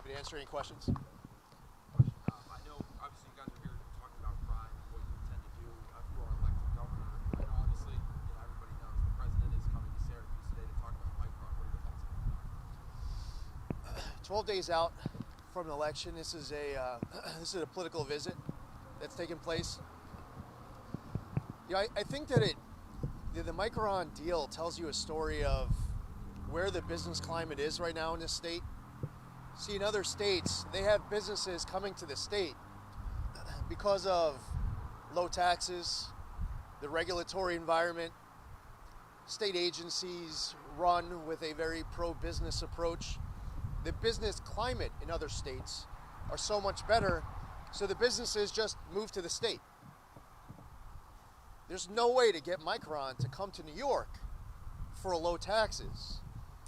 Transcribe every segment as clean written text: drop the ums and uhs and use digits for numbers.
happy to answer any questions. I know, obviously, you guys are here talking about crime and what you intend to do if you are elected governor. And obviously, everybody knows the president is coming to Syracuse today to talk about Micron. What are your thoughts on that? 12 days out from an election, this is a political visit that's taking place. I think that the Micron Deal tells you a story of where the business climate is right now in this state. See, in other states, they have businesses coming to the state because of low taxes, the regulatory environment. State agencies run with a very pro-business approach. The business climate in other states are so much better, so the businesses just move to the state. There's no way to get Micron to come to New York for low taxes.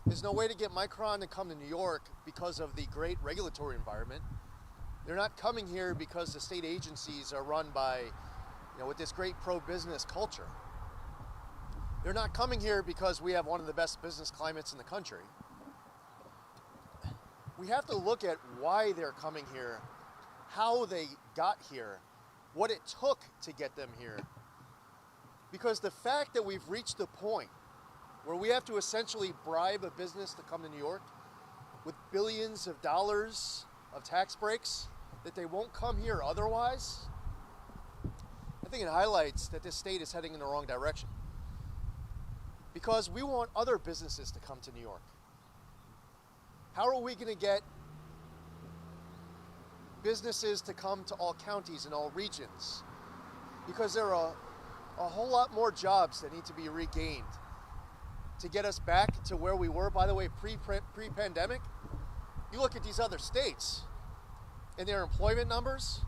There's no way to get Micron to come to New York because of the great regulatory environment. They're not coming here because the state agencies are run by, with this great pro-business culture. They're not coming here because we have one of the best business climates in the country. We have to look at why they're coming here, how they got here, what it took to get them here. Because the fact that we've reached the point where we have to essentially bribe a business to come to New York with billions of dollars of tax breaks that they won't come here otherwise, I think it highlights that this state is heading in the wrong direction. Because we want other businesses to come to New York. How are we going to get businesses to come to all counties and all regions? Because there are a whole lot more jobs that need to be regained to get us back to where we were, by the way, pre-pandemic. You look at these other states and their employment numbers,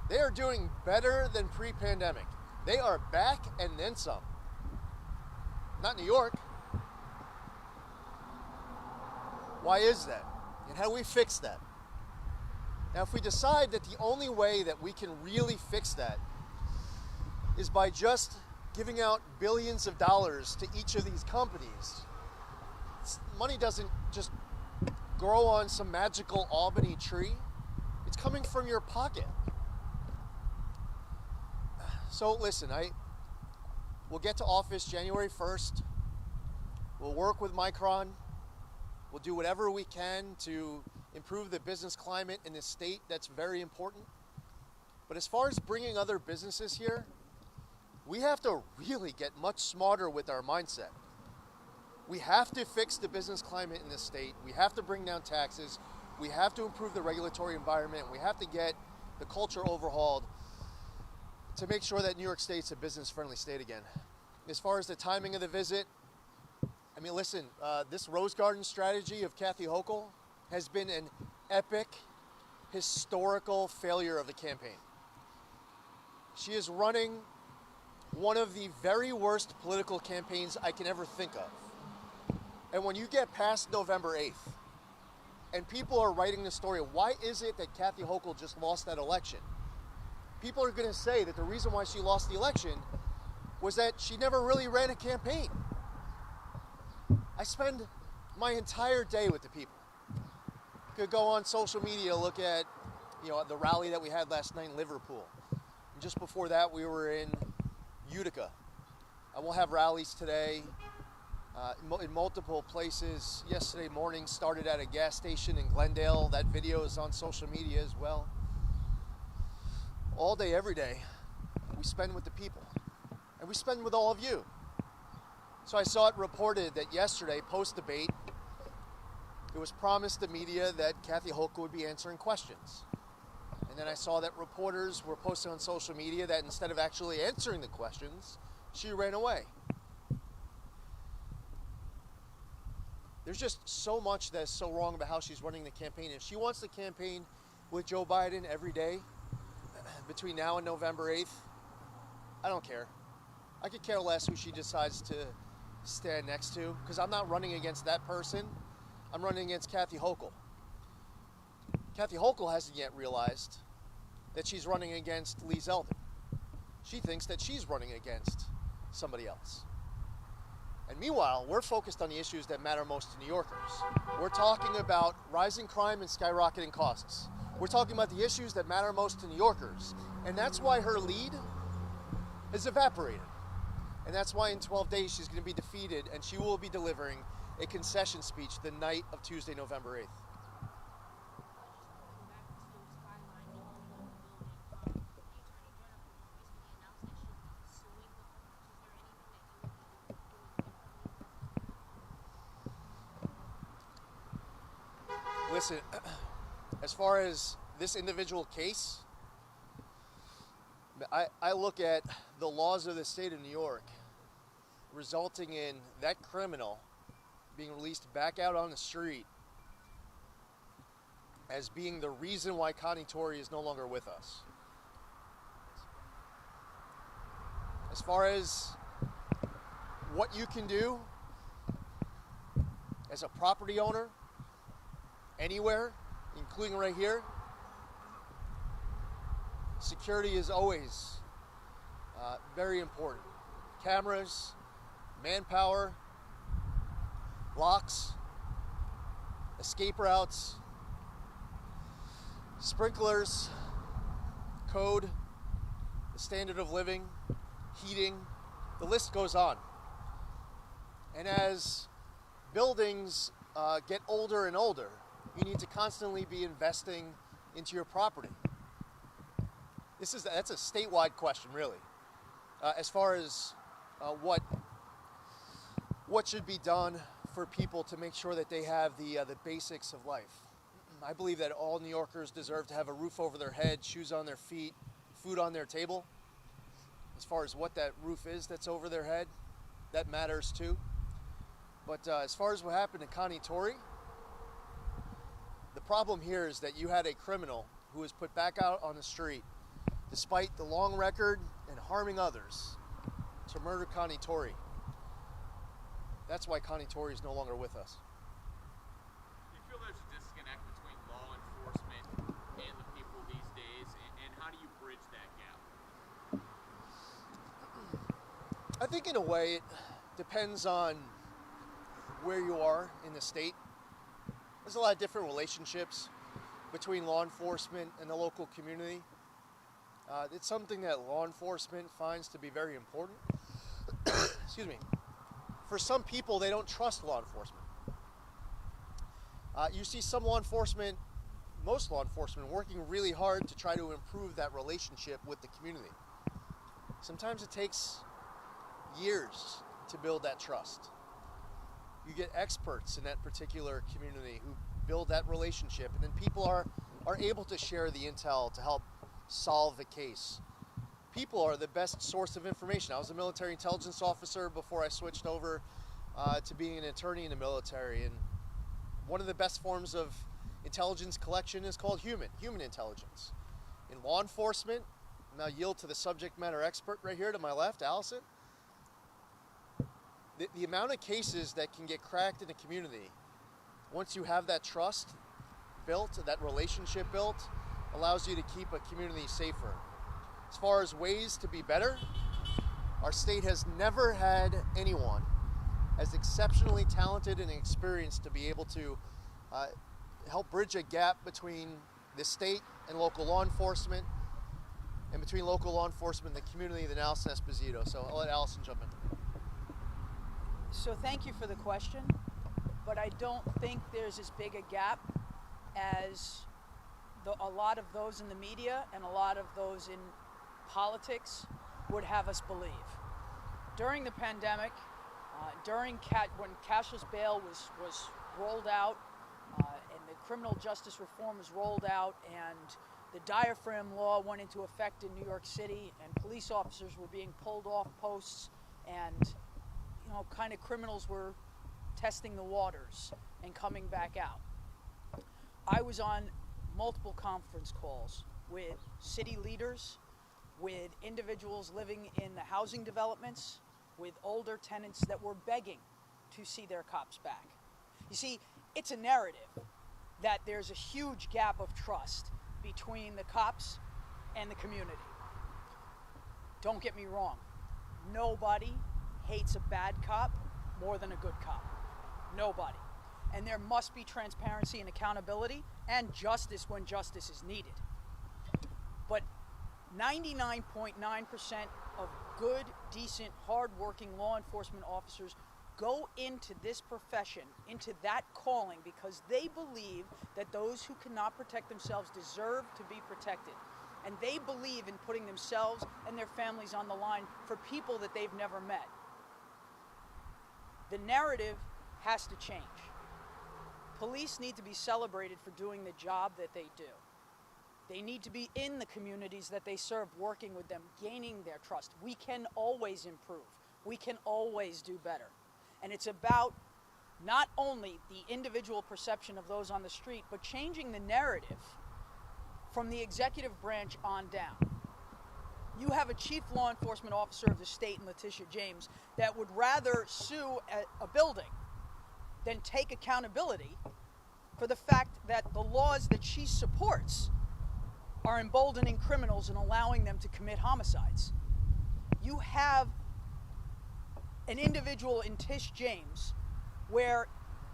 they are doing better than pre-pandemic. They are back and then some. Not New York. Why is that? And how do we fix that? Now, if we decide that the only way that we can really fix that is by just giving out billions of dollars to each of these companies, money doesn't just grow on some magical Albany tree. It's coming from your pocket. So listen, we'll get to office January 1st. We'll work with Micron. We'll do whatever we can to improve the business climate in this state. That's very important. But as far as bringing other businesses here, we have to really get much smarter with our mindset. We have to fix the business climate in this state. We have to bring down taxes. We have to improve the regulatory environment. We have to get the culture overhauled to make sure that New York State's a business-friendly state again. As far as the timing of the visit, listen, this Rose Garden strategy of Kathy Hochul has been an epic, historical failure of the campaign. She is running one of the very worst political campaigns I can ever think of. And when you get past November 8th, and people are writing the story, why is it that Kathy Hochul just lost that election? People are going to say that the reason why she lost the election was that she never really ran a campaign. I spend my entire day with the people. You could go on social media, look at the rally that we had last night in Liverpool. And just before that, we were in Utica. We'll have rallies today in multiple places. Yesterday morning started at a gas station in Glendale. That video is on social media as well. All day, every day, we spend with the people. And we spend with all of you. So I saw it reported that yesterday, post-debate, it was promised the media that Kathy Hochul would be answering questions. And then I saw that reporters were posting on social media that instead of actually answering the questions, she ran away. There's just so much that's so wrong about how she's running the campaign. If she wants to campaign with Joe Biden every day between now and November 8th, I don't care. I could care less who she decides to stand next to, because I'm not running against that person. I'm running against Kathy Hochul. Kathy Hochul hasn't yet realized that she's running against Lee Zeldin. She thinks that she's running against somebody else. And meanwhile, we're focused on the issues that matter most to New Yorkers. We're talking about rising crime and skyrocketing costs. We're talking about the issues that matter most to New Yorkers. And that's why her lead has evaporated. And that's why in 12 days she's going to be defeated, and she will be delivering a concession speech the night of Tuesday, November 8th. Listen, as far as this individual case, I look at the laws of the state of New York resulting in that criminal being released back out on the street as being the reason why Connie Tori is no longer with us. As far as what you can do as a property owner, anywhere, including right here, security is always very important. Cameras, manpower, locks, escape routes, sprinklers, code, the standard of living, heating, the list goes on. And as buildings get older and older, you need to constantly be investing into your property. That's a statewide question, really. As far as what should be done for people to make sure that they have the basics of life. I believe that all New Yorkers deserve to have a roof over their head, shoes on their feet, food on their table. As far as what that roof is that's over their head, that matters too. But as far as what happened to Connie Tori, the problem here is that you had a criminal who was put back out on the street despite the long record and harming others to murder Connie Tori. That's why Connie Tori is no longer with us. Do you feel there's a disconnect between law enforcement and the people these days, and how do you bridge that gap? I think in a way it depends on where you are in the state. There's a lot of different relationships between law enforcement and the local community. It's something that law enforcement finds to be very important. Excuse me. For some people, they don't trust law enforcement. You see some law enforcement, most law enforcement, working really hard to try to improve that relationship with the community. Sometimes it takes years to build that trust. You get experts in that particular community who build that relationship, and then people are able to share the intel to help solve the case. People are the best source of information. I was a military intelligence officer before I switched over to being an attorney in the military, and one of the best forms of intelligence collection is called human intelligence. In law enforcement, and I'll yield to the subject matter expert right here to my left, Allison. The amount of cases that can get cracked in a community, once you have that trust built, that relationship built, allows you to keep a community safer. As far as ways to be better, our state has never had anyone as exceptionally talented and experienced to be able to help bridge a gap between the state and local law enforcement, and between local law enforcement and the community than AllisonEsposito. So I'll let Allison jump in. So thank you for the question, but I don't think there's as big a gap as a lot of those in the media and a lot of those in politics would have us believe. During the pandemic, when cashless bail was rolled out and the criminal justice reform was rolled out and the diaphragm law went into effect in New York City and police officers were being pulled off posts and kind of criminals were testing the waters and coming back out. I was on multiple conference calls with city leaders, with individuals living in the housing developments, with older tenants that were begging to see their cops back. You see, it's a narrative that there's a huge gap of trust between the cops and the community. Don't get me wrong. Nobody hates a bad cop. more than a good cop. Nobody. And there must be transparency and accountability and justice when justice is needed. But 99.9% of good, decent, hard-working law enforcement officers go into this profession, into that calling, because they believe that those who cannot protect themselves deserve to be protected. And they believe in putting themselves and their families on the line for people that they've never met. The narrative has to change. Police need to be celebrated for doing the job that they do. They need to be in the communities that they serve, working with them, gaining their trust. We can always improve. We can always do better. And it's about not only the individual perception of those on the street, but changing the narrative from the executive branch on down. You have a chief law enforcement officer of the state in Letitia James that would rather sue a building than take accountability for the fact that the laws that she supports are emboldening criminals and allowing them to commit homicides. You have an individual in Tish James where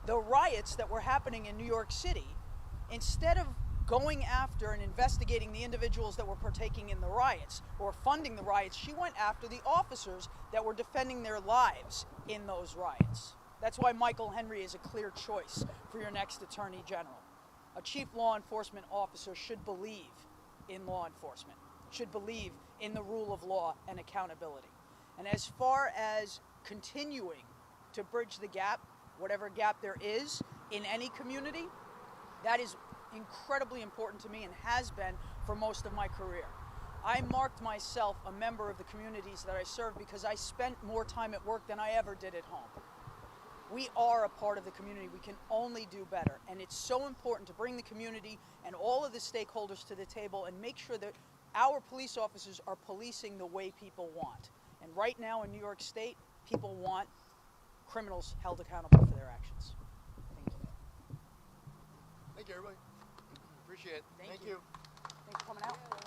the riots that were happening in New York City, instead of going after and investigating the individuals that were partaking in the riots or funding the riots, she went after the officers that were defending their lives in those riots. That's why Michael Henry is a clear choice for your next Attorney General. A chief law enforcement officer should believe in law enforcement, should believe in the rule of law and accountability. And as far as continuing to bridge the gap, whatever gap there is in any community, that is incredibly important to me and has been for most of my career. I marked myself a member of the communities that I serve because I spent more time at work than I ever did at home. We are a part of the community. We can only do better. And it's so important to bring the community and all of the stakeholders to the table and make sure that our police officers are policing the way people want. And right now in New York State, people want criminals held accountable for their actions. Thank you. Thank you, everybody. Appreciate it. Thank you. Thanks for coming out.